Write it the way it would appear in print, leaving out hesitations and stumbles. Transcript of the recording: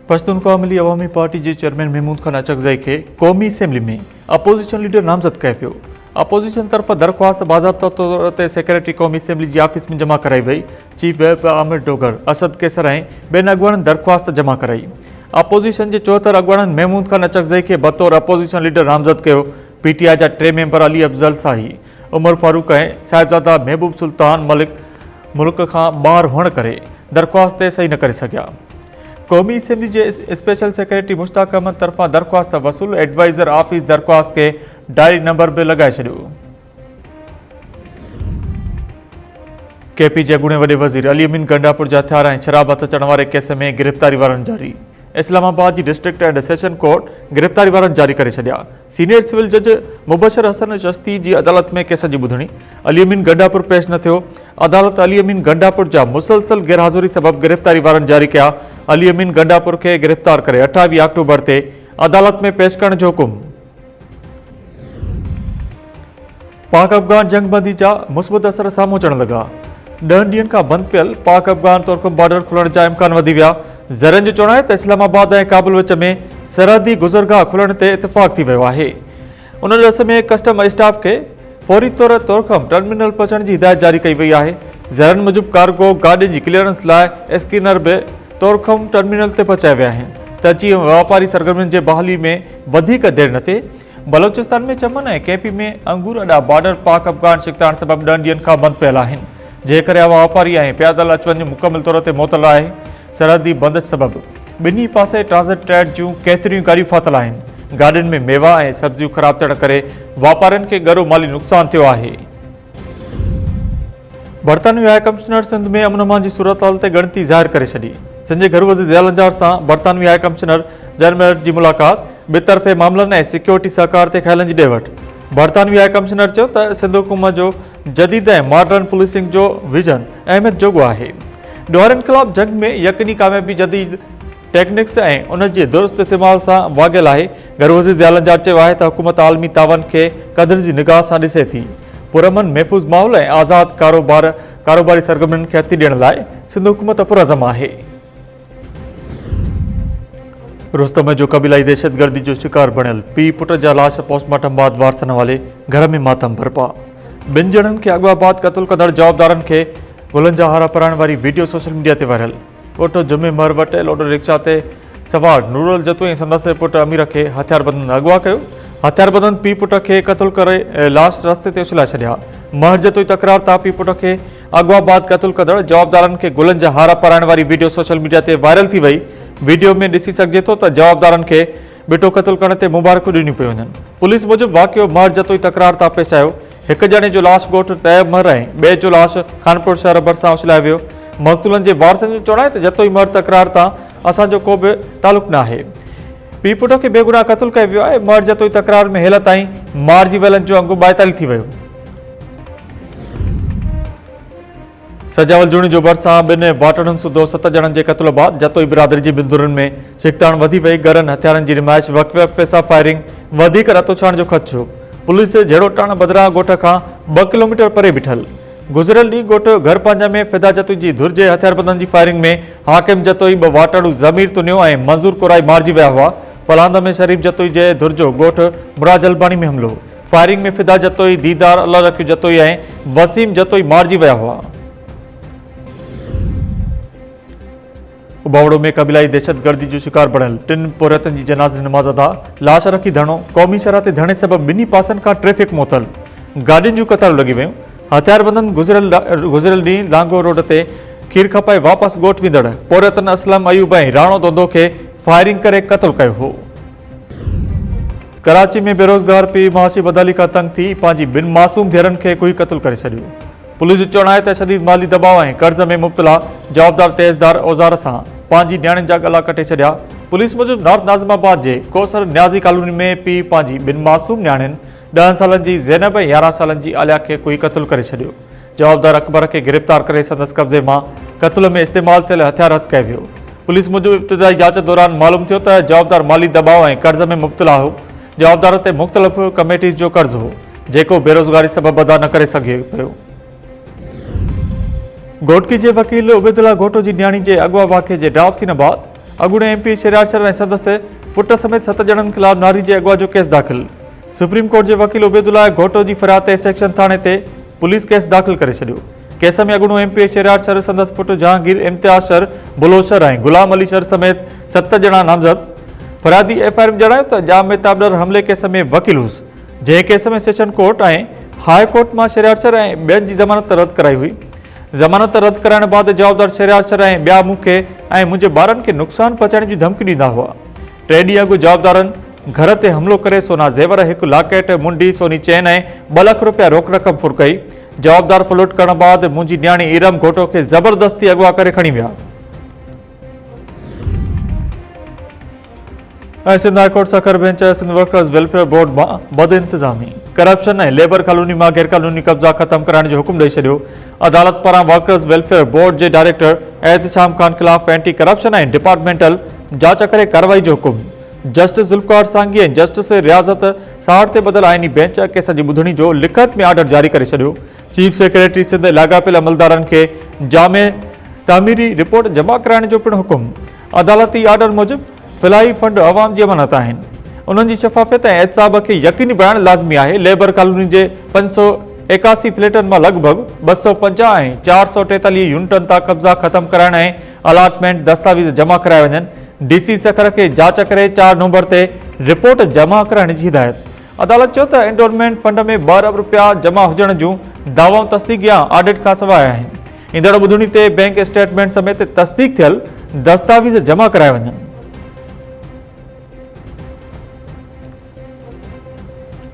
पश्तूनख्वा मिली अवामी पार्टी के चेयरमैन महमूद खान अचकज़ई के क़ौमी असम्बली में अपोजिशन लीडर नामज़द कयो पियो। अपोजिशन तरफ़ दरख्वास्त बाज़ाब्ता तौर ते सेक्रेटरी क़ौमी असम्बली की ऑफिस में जमा कराई वई। चीफ व्हिप आमिर डोगर, असद कैसर ऐं ॿियनि अॻुवाणनि दरख्वास्त जमा कराई। अपोजिशन के 74 अॻुवाणनि महमूद खान अचकज़ई के बतौर अपोजिशन लीडर नामज़द कयो। PTI जा 3 मेंबर अली अफज़ल शाही, उमर फारूक ऐं साहिबजादा महबूब सुल्तान मलिक मुल्क खां ॿाहिरि हुअण करे दरख्वास्त ते सही न करे सघिया। क़ौमी असम्बली के स्पेशल सेक्रेटरी मुश्ताक अहमद तरफ़ा दरख्वास्त वसूल एडवाइज़र ऑफिस दरख्वास्त के डायरी नंबर भी लगाए छो। KP जे अॻूणे वॾे वज़ीर अली अमीन गंडापुर जा हथियार ऐं शराब हथ अचण वारे केस में गिरफ़्तारी वारंट जारी। इस्लामाबाद की डिस्ट्रिक्ट एंड सेशन कोर्ट गिरफ़्तारी वारंट जारी करे छॾिया। सीनियर सिविल जज मुबशर हसन चश्ती की अदालत में केस की ॿुधणी। अली अमीन गंडापुर पेश न थियो। अदालत अली अमीन गंडापुर जा मुसलसल गैरहाज़ुरी सबब गिरफ़्तारी वारंट जारी किया। अली अमीन गंडापुर के गिरफ़्तार करे 28 अक्टूबर ते अदालत में पेश करण जो हुकुम। पाक अफगान जंगबंदी जा मुस्बत असर साम्हूं अचण लगा। 10 ॾींहनि खां बंद पियल पाक अफगान तोरखम बॉर्डर खुलण जा इम्कान वधी विया। ज़रनि जो चवणु आहे त इस्लामाबाद ऐं काबुल विच में सरहदी गुज़रगाह खुलण ते इतफ़ाक़ थी वियो आहे। उन ॾिस में कस्टम स्टाफ के फौरी तौर तोरखम टर्मिनल पहुचण की हिदायत जारी कई वई आहे। ज़रनि मूजिब कार्गो गाॾियुनि जी क्लियरेंस लाइ स्कैनर भी तोरखम टर्मिनल ते पहुचाए विया आहिनि त जीअं वापारी सरगर्मियुनि जे बहाली में वधीक देरि न थिए। बलोचिस्तान में चमन ऐं KP में अंगूर अॾा बॉर्डर पाक अफगान शिकतान सबब 10 ॾींहनि खां बंदि पियल आहिनि। जंहिं करे वापारी ऐं पैदल अच वञ मुकमिल तौर ते मुअतल आहे। सरहदी बंदिश सबब ॿिन्ही पासे ट्रांज़िट ट्रैक जूं केतिरियूं गाॾियूं फाथल आहिनि। गाॾियुनि में मेवा ऐं सब्जियूं ख़राब थियण करे वापारियुनि खे गरो माली नुक़सान थियो आहे। बरतानवी हाई कमिश्नर सिंध में अमन अमान की सूरत हाल ते गणती ज़ाहिर करे छॾी। संजय घर वज़ीर ज़यालंजार सां बरतानवी हाई कमिश्नर जनरल की मुलाक़ात, बेतरफ़े मामलनि ऐं सिक्योरिटी सहकार ते ख्यालनि जी ॾेवट। बरतानवी हाई कमिश्नर चयो त सिंध हुकूमत जो जदीद ऐं मॉडर्न पुलिसिंग जो विजन अहमियत जोॻो आहे। ॾोहरनि ख़िलाफ़ जंग में यकीनी कामयाबी जदीद टेक्निक्स ऐं उन जे दुरुस्त इस्तेमाल सां वाॻियल आहे। घर वज़ीर ज़यालंजार चयो आहे त हुकूमत आलमी तावन खे क़दर जी निगाह सां ॾिसे थी। पुरअमन महफ़ूज़ माहौल ऐं आज़ाद कारोबारी सरगर्मियुनि खे हथी ॾियण लाइ सिंध हुकूमत पुरअज़म आहे। रुस्तम जो कबीलाई दहशतगर्दी जो शिकार बणियल पीउ पुट जा लाश पोस्टमार्टम बाद वारसनि वाले घर में मातम बरपा। 2 ॼणनि खे अॻवा बाद क़तल कंदड़ जवाबदारनि खे गुलनि जा हारा पाराइण वारी वीडियो सोशल मीडिया ते वायरल। ॻोठु जुमे महर वटि ऑटो रिक्शा ते सवार नूरुल जतो ऐं संदसि पुटु अमीर खे हथियारबंदनि अॻवा कयो। हथियारबंदनि पीउ पुट खे क़तल करे लाश रस्ते ते उछलाए छॾिया। महर जतो तकरार तां पीउ पुट खे अॻवा बाद क़तल कंदड़ जवाबदारनि खे गुलनि जा हारा पाराइण वारी वीडियो सोशल मीडिया ते वायरल थी वई। वीडियो में ॾिसी सघिजे थो त जवाबदारनि खे बिटो क़तल करण ते मुबारकूं ॾिनियूं पियूं वञनि। पुलिस मूजिब वाक़ियो महर जतो तकरार तां पेश आयो। हिकु ॼणे जो लाश ॻोठु तैयब महर ऐं ॿिए जो लाश खानपुर शहर भरिसां उछलाए वियो। मक़तूलनि जे वारसनि जो चवणु आहे त जतो महर तकरार तां असांजो को बि तालुक़ु न आहे। पीउ पुट खे बेगुनाह क़तल कयो वियो आहे। महर जतो तकरार में हेल ताईं मार जी वेलनि जो अंगु 42 थी वियो। सजावल जूणी जो भरिसां 2 वाटड़नि सूधो 7 ॼणनि जे क़तल बाद जतोई बिरादरी जी बिंदुरनि में छिकताण वधी वई। गरनि हथियारनि जी रिमाइश वक़्फ़े सां फायरिंग वधीक रतोछाण जो ख़दशो। पुलिस जहिड़ो टाण बदिरां ॻोठ खां 2 किलोमीटर परे बीठल। गुज़िरियल ॾींहुं ॻोठु घर पंहिंजा में फिदा जतोई जी धुर जे हथियारबंदनि जी फायरिंग में हाकिम जतोई 2 वाटड़ू ज़मीर तुनियो ऐं मंज़ूर कोराई मारिजी विया हुआ। फलांद में शरीफ़ जतोई जे धुर जो ॻोठु मुराद जलबानी में हमिलो। फायरिंग में फिदा जतोई, दीदार अल्लाह रखियो जतोई ऐं वसीम जतोई मारिजी विया हुआ। उबावड़ो में कबीलाई दहशतगर्दी जो शिकार बणियल 3 पोरियतनि जी जनाज़े नमाज़ अदा। लाश रखी धरणो। क़ौमी शरह ते धरणे सबब ॿिन्ही पासनि खां ट्रैफ़िक मुअतल। गाॾियुनि जूं कतारूं लॻी वियूं। हथियारबंदनि गुज़िरियल ॾींहुं लांगो रोड ते खीर खपाए वापसि ॻोठु वेंदड़ पोरियतनि असलम अयूब ऐं राणो दोदो खे फायरिंग करे क़तल कयो हो। कराची में बेरोज़गार पीउ माशी बदाली खां तंग थी पंहिंजी 2 मासूम धीअरुनि खे कोई क़तल करे छॾियो। पुलिस जो चवणु आहे त शदीद माली दबाव ऐं कर्ज़ में मुब्तला जवाबदार तेज़दार औज़ार सां पंहिंजी न्याणियुनि जा गला कटे छॾिया। पुलिस मूजिब नॉर्थ नाज़िमाबाद जे कोसर न्याज़ी कॉलोनी में पीउ पंहिंजी 2 मासूम न्याणियुनि 10 सालनि जी ज़ैनब ऐं 11 सालनि जी आलिया खे कोई क़तल करे छॾियो। जवाबदार अकबर खे गिरफ़्तार करे संदसि कब्ज़े मां क़तल में इस्तेमालु थियल हथियार हथ कयो वियो। पुलिस मूजिब इब्तिदाई जांच दौरान मालूम थियो त जवाबदार माली दबाव ऐं कर्ज़ में मुब्तला हो। जवाबदार ते मुख़्तलिफ़ कमेटीज़ जो कर्ज़ हो जेको बेरोज़गारी सबब अदा न करे सघे पियो। घोटकी के वकील उबैदुल्ला घोटो की न्याणी के अगवा वाक़े के ड्राफ्ट न बाद अॻूणे MP शेरियार ऐं संदसि पुट समेत 7 ॼणनि ख़िलाफ़ नारी जे अगवा जो केस दाख़िल। सुप्रीम कोर्ट जे वकील उबैदुल्ला घोटो जी फरियाद ते सेक्शन थाणे ते पुलिस केस दाख़िल करे छॾियो। केस में अॻूणो MP शेरियार शर संदसि पुट जहांगीर इम्तियाज़ शर बुलोशर ऐं गुलाम अली शर समेत 7 ॼणा नामज़द। फरियादी FIR में जणायो त जाम में ताबड़र हमले केस में वकील हुउसि, जंहिं केस में सेशन कोर्ट ऐं हाई कोर्ट मां शेरियार शर ऐं ॿियनि जी ज़मानत रद्द कराई हुई। ज़मानत रद्द कराइण बाद जवाबदार शेरियार शर ऐं ॿिया मूंखे ऐं मुंहिंजे ॿारनि खे नुक़सान पहुचाइण जी धमकी ॾींदा हुआ। 3 ॾींहं अॻु जवाबदारनि घर ते हमलो करे सोना ज़ेवर, 1 लाकेट, मुंडी, सोनी चैन ऐं 2 लाख रुपया रोक रक़म फुर कई। जवाबदार फ्लोट करण बाद मुंहिंजी न्याणी इरम घोटो खे ज़बरदस्ती अगवा करे खणी विया। Sindh high court Sukkur bench Sindh workers welfare board मां बद इंतजामी, करप्शन ऐं लेबर कॉलोनी मां गैर कानूनी कब्जा ख़त्म कराइण जो हुकुम ॾेई छॾियो। अदालत पारां वर्कर्स वेलफेयर बोर्ड जे डायरेक्टर एहतिशाम खान ख़िलाफ़ एंटी करप्शन ऐं डिपार्टमेंटल जांच करे कार्रवाई जो हुकुम। जस्टिस ज़ुल्फ़िकार सांगी ऐं जस्टिस रियाज़त साहड़ ते बदल आइनी बेंच केस जी ॿुधणी जो लिखत में आर्डर जारी करे छॾियो। चीफ सेक्रेटरी सिंध लाॻापियल अमलदारनि खे जामे तामीरी रिपोर्ट जमा कराइण जो पिणु हुकुम। अदालती आर्डर मूजिबि फिलाई फंड अवाम जी अमानत आहिनि, उन्हनि जी शफ़ाफ़ियत ऐं एहतिसाब खे यकीनी बणाइण लाज़मी आहे। लेबर कॉलोनी जे 581 फ्लैटनि मां लॻभॻि 250 ऐं 443 यूनिटनि तां कब्ज़ा ख़त्म कराइण ऐं अलाटमेंट दस्तावेज़ जमा कराए वञनि। DC सखर खे जांच करे 4 नवंबर ते रिपोर्ट जमा कराइण जी हिदायत। अदालत चयो त एंडोरमेंट फंड में 2 अरब रुपया जमा हुजण जूं दावाऊं तस्दीक या ऑडिट खां सवाइ आहिनि। ईंदड़ ॿुधणी ते बैंक स्टेटमेंट समेत तस्दीक थियल दस्तावेज़ जमा कराए वञनि।